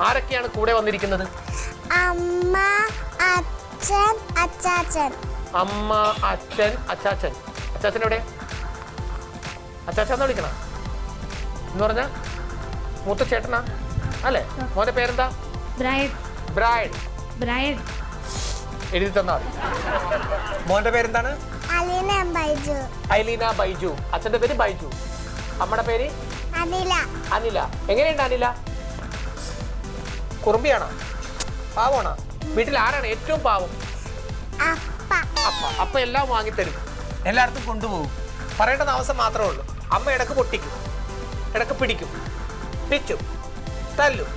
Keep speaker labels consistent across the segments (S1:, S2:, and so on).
S1: ആരൊക്കെയാണ് കൂടെ വന്നിരിക്കുന്നത്?
S2: അമ്മ, അച്ഛൻ, അച്ചാച്ചൻ.
S1: അമ്മ, അച്ഛൻ, അച്ചാച്ചൻ. അച്ചാച്ചൻ എവിടെ? അച്ചാച്ചൻ വിളിക്കണം എന്ന് പറഞ്ഞ മൂത്ത ചേട്ടനാ അല്ലേ? മോന്റെ പേരെന്താ? ബ്രൈഡ്. എഴുതി തന്നാ മതി. മോന്റെ പേരെന്താണ്? ഐലീന ബൈജു. അച്ഛന്റെ പേര് ബൈജു. അമ്മയുടെ പേര് അനില. എങ്ങനെയുണ്ട് അനില? കുറുമ്പിയാണോ? പാവമാണോ? വീട്ടിൽ ആരാണ് ഏറ്റവും പാവം? അപ്പ എല്ലാം വാങ്ങിത്തരും, എല്ലായിടത്തും കൊണ്ടുപോകും. പറയേണ്ട താമസം മാത്രമേ ഉള്ളൂ. അമ്മ ഇടക്ക് പൊട്ടിക്കും, ഇടക്ക് പിടിക്കും, പിച്ചും, തല്ലും,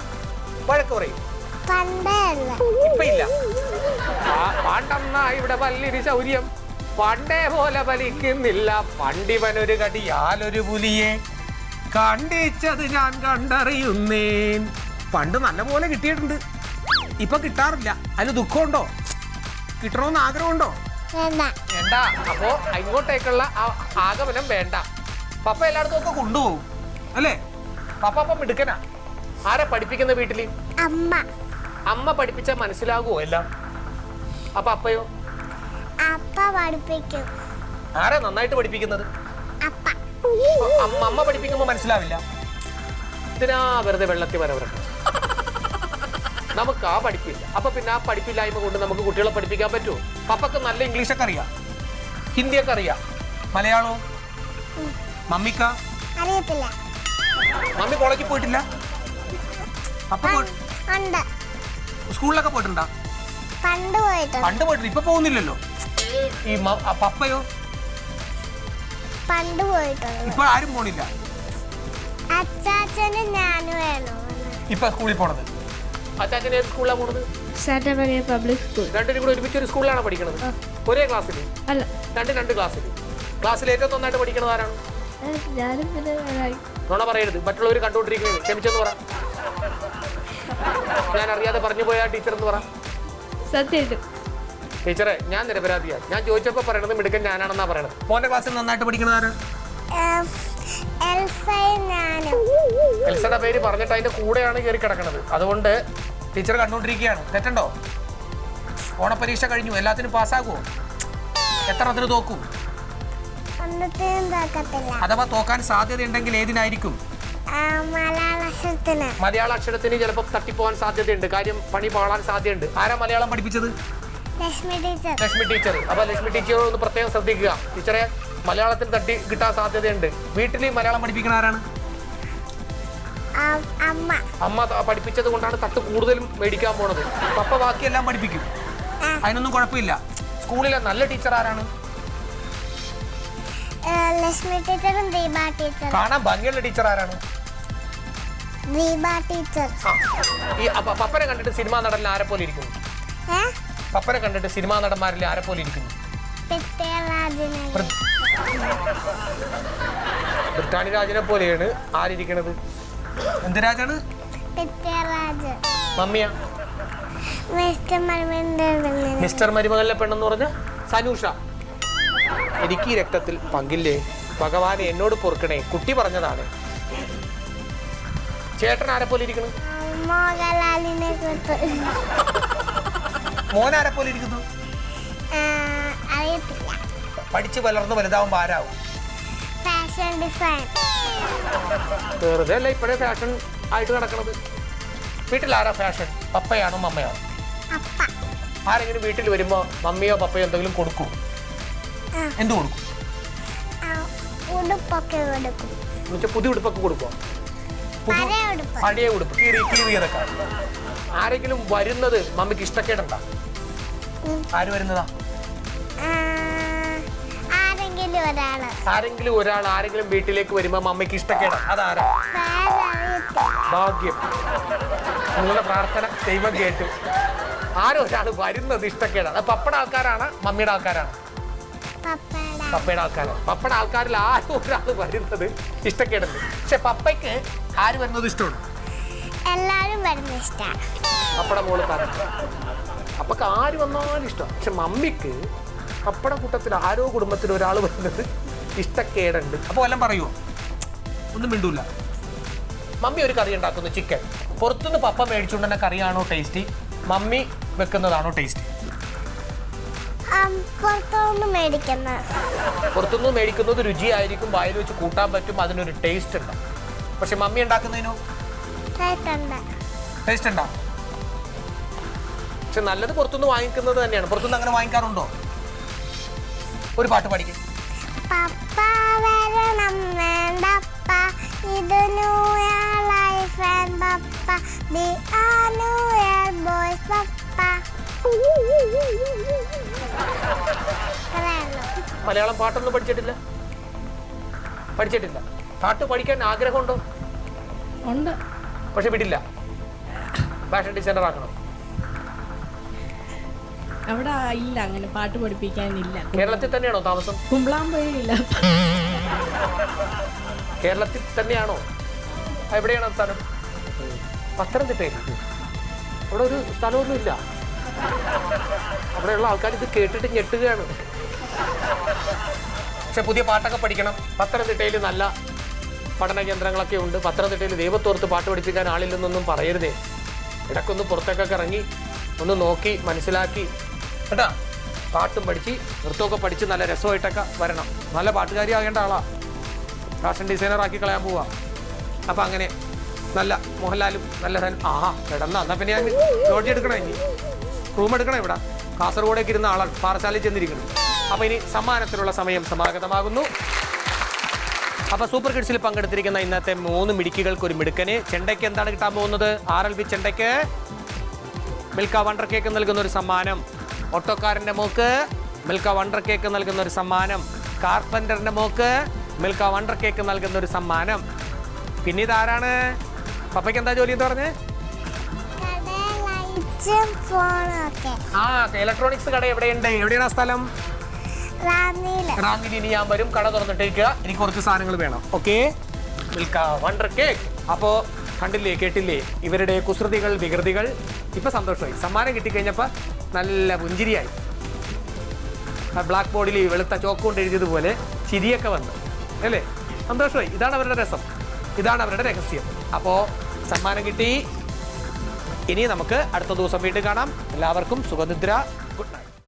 S1: വഴക്ക് പറയും. ഇപ്പൊ ഇല്ല. പണ്ടെന്നാ ഇവിടെ വലിയൊരു ശൗര്യം, പണ്ടേ പോലെ വലിക്കുന്നില്ല. പണ്ടിവനൊരു കടിയാലൊരു പുലിയെ കണ്ടിച്ചത് ഞാൻ കണ്ടറിയുന്നേൻ. പണ്ട് നല്ല പോലെ കിട്ടിയിട്ടുണ്ട്, ഇപ്പൊ കിട്ടാറില്ല. അതിന് ദുഃഖമുണ്ടോ? കിട്ടണമെന്ന് ആഗ്രഹമുണ്ടോ? വേണ്ട. അപ്പോ ഇങ്ങോട്ടേക്കുള്ള ആഗമനം വേണ്ട. പപ്പ എല്ലായിടത്തും ഒക്കെ കൊണ്ടുപോകും അല്ലേ? പപ്പ അപ്പം മിടുക്കനാ. ആരാ പഠിപ്പിക്കുന്ന വീട്ടില്? അമ്മ പഠിപ്പിച്ചാൽ മനസ്സിലാകുമോ എല്ലാം? അപ്പൊ അപ്പയോ? ആരാ നന്നായിട്ട് പഠിപ്പിക്കുന്നത്? അമ്മ പഠിപ്പിക്കുമ്പോ മനസ്സിലാവില്ല. ഇതിനാ വെറുതെ വെള്ളത്തിൽ വരവരൊക്കെ. നമുക്ക് ആ പഠിപ്പില്ല. അപ്പൊ പിന്നെ ആ പഠിപ്പില്ലായ്മ കൊണ്ട് നമുക്ക് കുട്ടികളെ പഠിപ്പിക്കാൻ പറ്റുമോ? പപ്പക്ക് നല്ല ഇംഗ്ലീഷൊക്കെ അറിയാം, ഹിന്ദിയൊക്കെ അറിയാം, മലയാളവും. മമ്മിക്ക അറിയത്തില്ല. മമ്മി കോളേജിൽ പോയിട്ടില്ല? അപ്പൊ സ്കൂളിലൊക്കെ പോയിട്ടുണ്ടോ? പണ്ട് പോയിട്ടുണ്ട്. ഇപ്പൊ പോകുന്നില്ലല്ലോ. ഈ പപ്പയോ? പണ്ട് പോയിട്ടുണ്ട്. ഇപ്പൊ ആരും പോണില്ല. അച്ചാച്ചനും ഞാനും വേണോ ഇപ്പൊ സ്കൂളിൽ പോണത്? അച്ചാച്ചൻ ഏത് സ്കൂളിലാണ് പോണത്?
S3: Public school.
S1: രണ്ടുപേരും കൂടെ ഒരുമിച്ച് ഒരു സ്കൂളിലാണ് പഠിക്കുന്നത്? ഒരേ ക്ലാസ്സിൽ?
S3: അല്ല,
S1: രണ്ട് ക്ലാസ്സിൽ. ക്ലാസ്സിൽ ഏറ്റവും നന്നായിട്ട് പഠിക്കുന്നത് ആരാണ്? നുണ പറയരുത്, മറ്റുള്ളവർ കണ്ടുകൊണ്ടിരിക്കുന്നത്. ക്ഷമിച്ചെന്ന് പറ. ഞാൻ അറിയാതെ പറഞ്ഞു പോയ ടീച്ചർ എന്ന് പറ.
S3: സത്യം
S1: ടീച്ചറെ, ഞാൻ നിരപരാധിയാണ്. ഞാൻ ചോദിച്ചപ്പോ പറയണത് മിടുക്കൻ ഞാനാണെന്നാ പറയണത്. മോന്റെ ക്ലാസ്സിൽ നന്നായിട്ട് പഠിക്കുന്നത് ആരാണ്? എൽസയുടെ പേര് പറഞ്ഞിട്ട് അതിന്റെ കൂടെയാണ് കയറി കിടക്കുന്നത്. അതുകൊണ്ട് ടീച്ചർ കണ്ടുകൊണ്ടിരിക്കുകയാണ്. തെറ്റുണ്ടോ? ഓണപരീക്ഷ കഴിഞ്ഞു, എല്ലാത്തിനും പാസ്സാകുമോ? എത്രത്തിന് തോക്കും? അഥവാ തോക്കാൻ സാധ്യതയുണ്ടെങ്കിൽ ഏതിനായിരിക്കും? മലയാള അക്ഷരത്തിന് ചിലപ്പോൾ തട്ടിപ്പോവാൻ സാധ്യതയുണ്ട്. കാര്യം പണി പാളാൻ സാധ്യതയുണ്ട്. ആരാ മലയാളം പഠിപ്പിച്ചത്? ലക്ഷ്മി ടീച്ചർ. അപ്പൊ ലക്ഷ്മി ടീച്ചറോട് ഒന്ന് പ്രത്യേകം ശ്രദ്ധിക്കുക. ടീച്ചറെ, മലയാളത്തിൽ തട്ടി കിട്ടാൻ സാധ്യതയുണ്ട്. വീട്ടിൽ മലയാളം പഠിപ്പിക്കുന്ന ആരാണ്? അമ്മ പഠിപ്പിച്ചത് കൊണ്ടാണ് തട്ട് കൂടുതലും മേടിക്കാൻ പോണത്. പപ്പ ബാക്കിയെല്ലാം പഠിപ്പിക്കും, അതിനൊന്നും കുഴപ്പമില്ല. സ്കൂളിലെ നല്ല ടീച്ചർ ആരാണ്?
S2: ലക്ഷ്മി ടീച്ചറും ദീപ ടീച്ചറും.
S1: കാണാൻ ഭംഗിയുള്ള ടീച്ചർ ആരാണ്?
S2: ദീപ ടീച്ചർ.
S1: ഈ പപ്പനെ കണ്ടിട്ട് സിനിമാ നടനിൽ ആരെ പോലെ ഇരിക്കുന്നു? പപ്പനെ കണ്ടിട്ട് സിനിമാ നടന്മാരിൽ ആരെ പോലെ ഇരിക്കുന്നു? ബ്രിട്ടാനി രാജനെ പോലെയാണ്. ആരിയ്ക്കണത്? എന്ത് രാജാണ്? മമ്മിയ? മിസ്റ്റർ മരുമകളിലെ പെണ്ണെന്ന് പറഞ്ഞ സനൂഷ. എനിക്ക് ഈ രക്തത്തിൽ പങ്കില്ലേ ഭഗവാനെ, എന്നോട് പൊറുക്കണേ. കുട്ടി പറഞ്ഞതാണ്. ചേട്ടൻ ആരെ പോലെ ഇരിക്കുന്നു? മോൻ ആരെ പോലെ ഇരിക്കുന്നു? പഠിച്ച് വളർന്ന് വലുതാവുമ്പോ ആരാവും? വെറുതെ അല്ല ഇപ്പോഴേ ഫാഷൻ ആയിട്ട് നടക്കണത്. വീട്ടിൽ ആരാ ഫാഷൻ? പപ്പയാണോ മമ്മയാണോ? ആരെങ്കിലും വീട്ടിൽ വരുമ്പോ മമ്മിയോ പപ്പയോ എന്തെങ്കിലും കൊടുക്കൂ? എന്ത് കൊടുക്കും? പുതിയ ഉടുപ്പൊക്കെ കൊടുക്കുമോ? പഴയ ഉടുപ്പ് കീറിയതൊക്കെ. ആരെങ്കിലും വരുന്നത് മമ്മിക്ക് ഇഷ്ടക്കേടുണ്ടാ? ആര് വരുന്നതാ? ആരെങ്കിലും ഒരാൾ ആരെങ്കിലും വീട്ടിലേക്ക് വരുമ്പോ മമ്മിക്ക് ഇഷ്ടക്കേടാ? അതാരാ? ഭാഗ്യം, നിങ്ങളുടെ പ്രാർത്ഥന ദൈവം കേട്ടു. ആരോ ഒരാൾ വരുന്നത് ഇഷ്ടക്കേടാണ്. പപ്പയുടെ ആൾക്കാരാണ് മമ്മിയുടെ ആൾക്കാരാണ്? പപ്പയുടെ ആൾക്കാരാണ്. പപ്പയുടെ ആൾക്കാരിൽ ആരും ഒരാൾ വരുന്നത് ഇഷ്ടക്കേടുണ്ട്. പക്ഷെ പപ്പയ്ക്ക് ആര് വരുന്നത് ഇഷ്ടമാണ്?
S2: എല്ലാരും വരുന്നത് ഇഷ്ടമാണ്.
S1: പപ്പയുടെ മോള് കാരണം അപ്പൊക്ക് ആര് വന്നാലും ഇഷ്ടമാണ്. പക്ഷെ മമ്മിക്ക് പപ്പയുടെ കൂട്ടത്തിൽ ആരോ കുടുംബത്തിൽ ഒരാൾ വരുന്നത് ഇഷ്ടക്കേടുണ്ട്. അപ്പൊ എല്ലാം പറയുമോ? ഒന്നും മിണ്ടൂല. മമ്മി ഒരു കറി ഉണ്ടാക്കുന്നു, ചിക്കൻ. പുറത്തുനിന്ന് പപ്പ മേടിച്ചുകൊണ്ടുവന്ന കറിയാണോ ടേസ്റ്റി, മമ്മി വെക്കുന്നതാണോ ടേസ്റ്റി? പുറത്തുനിന്ന് മേടിക്കുന്നത് രുചിയായിരിക്കും, വായിൽ വെച്ച് കൂട്ടാൻ പറ്റും, അതിനൊരു ടേസ്റ്റ് ഉണ്ട്. പക്ഷെ മമ്മി ഉണ്ടാക്കുന്നതിനോ ടേസ്റ്റ് ഉണ്ടാ? പക്ഷെ നല്ലത് പുറത്തുനിന്ന് വാങ്ങിക്കുന്നത് തന്നെയാണ്. പുറത്തുനിന്ന് അങ്ങനെ വാങ്ങിക്കാറുണ്ടോ? ഒരു പാട്ട് പഠിക്കും.
S2: പപ്പ വരണം വേണ്ടപ്പ, ഇത് new year life and papa, we are new year boys പപ്പ.
S1: മലയാളം പാട്ടൊന്നും പഠിച്ചിട്ടില്ല? പാട്ട് പഠിക്കാൻ ആഗ്രഹമുണ്ടോ?
S3: ഉണ്ട്,
S1: പക്ഷെ വിടില്ല. ഫാഷൻ ഡിസൈനർ ആക്കണം.
S3: അവിടെ ഇല്ല, അങ്ങനെ പാട്ട് പഠിപ്പിക്കാനില്ല.
S1: കേരളത്തിൽ തന്നെയാണോ താമസം?
S3: കുമ്പളാമ്പുഴയില്ല.
S1: കേരളത്തിൽ തന്നെയാണോ? എവിടെയാണ് സ്ഥലം? പത്തനംതിട്ടയിൽ. അവിടെ ഒരു സ്ഥലമൊന്നും ഇല്ല. അവിടെയുള്ള ആൾക്കാർ ഇത് കേട്ടിട്ട് ഞെട്ടുകയാണ്. പക്ഷെ പുതിയ പാട്ടൊക്കെ പഠിക്കണം. പത്തനംതിട്ടയിൽ നല്ല പഠന കേന്ദ്രങ്ങളൊക്കെ ഉണ്ട്. പത്തനംതിട്ടയിൽ ദൈവത്തോർത്ത് പാട്ട് പഠിപ്പിക്കാൻ ആളില്ലെന്നൊന്നും പറയരുതേ. ഇടയ്ക്കൊന്ന് പുറത്തേക്കൊക്കെ ഇറങ്ങി ഒന്ന് നോക്കി മനസ്സിലാക്കി കേട്ടാ, പാട്ടും പഠിച്ച് നൃത്തമൊക്കെ പഠിച്ച് നല്ല രസമായിട്ടൊക്കെ വരണം. നല്ല പാട്ടുകാരി ആകേണ്ട ആളാ. ഫാഷൻ ഡിസൈനർ ആക്കി കളയാൻ പോവാ. അപ്പം അങ്ങനെ നല്ല മോഹൻലാലും നല്ല കിടന്ന എന്നാൽ പിന്നെ ഞാൻ ലോഡ്ജ് എടുക്കണം, ഇനി റൂം എടുക്കണം. ഇവിടെ കാസർഗോഡേക്ക് ഇരുന്ന ആളാണ്, പാറശാലയിൽ ചെന്നിരിക്കുന്നു. അപ്പം ഇനി സമ്മാനത്തിനുള്ള സമയം സമാഗതമാകുന്നു. അപ്പം സൂപ്പർ കിഡ്സിൽ പങ്കെടുത്തിരിക്കുന്ന ഇന്നത്തെ 3 മിടുക്കികൾക്ക് ഒരു മിടുക്കന്. ചെണ്ടയ്ക്ക് എന്താണ് കിട്ടാൻ പോകുന്നത്? RLB ചെണ്ടയ്ക്ക് മിൽക്ക വണ്ടർ കേക്ക് നൽകുന്ന ഒരു സമ്മാനം. ഓട്ടോക്കാരൻ്റെ മോക്ക് മിൽക്ക വണ്ടർ കേക്ക് നൽകുന്ന ഒരു സമ്മാനം. കാർപ്പൻ്ററിൻ്റെ മോക്ക് മിൽക്ക വണ്ടർ കേക്ക് നൽകുന്ന ഒരു സമ്മാനം. പിന്നെ ഇതാരാണ്? പപ്പയ്ക്ക് എന്താ ജോലി എന്ന് പറഞ്ഞേ? ഇലക്ട്രോണിക്സ് കട എവിടെയുണ്ട്? എവിടെയാണ് ആ സ്ഥലം? റാന്നിയിൽ. ഇനി ഞാൻ വരും, കട തുറന്നിട്ടേക്കുക. എനിക്ക് കുറച്ച് സാധനങ്ങൾ വേണം. Okay, Milkha wonder cake. അപ്പോൾ കണ്ടില്ലേ, കേട്ടില്ലേ ഇവരുടെ കുസൃതികൾ, വികൃതികൾ? ഇപ്പം സന്തോഷമായി. സമ്മാനം കിട്ടിക്കഴിഞ്ഞപ്പോൾ നല്ല പുഞ്ചിരിയായി. ബ്ലാക്ക് ബോർഡിൽ വെളുത്ത ചോക്ക് കൊണ്ട് എഴുതിയതുപോലെ ചിരിയൊക്കെ വന്നു അല്ലേ? സന്തോഷമായി. ഇതാണ് അവരുടെ രസം, ഇതാണ് അവരുടെ രഹസ്യം. അപ്പോൾ സമ്മാനം കിട്ടി. ഇനി നമുക്ക് അടുത്ത ദിവസം വീണ്ടും കാണാം. എല്ലാവർക്കും സുഖനിദ്ര.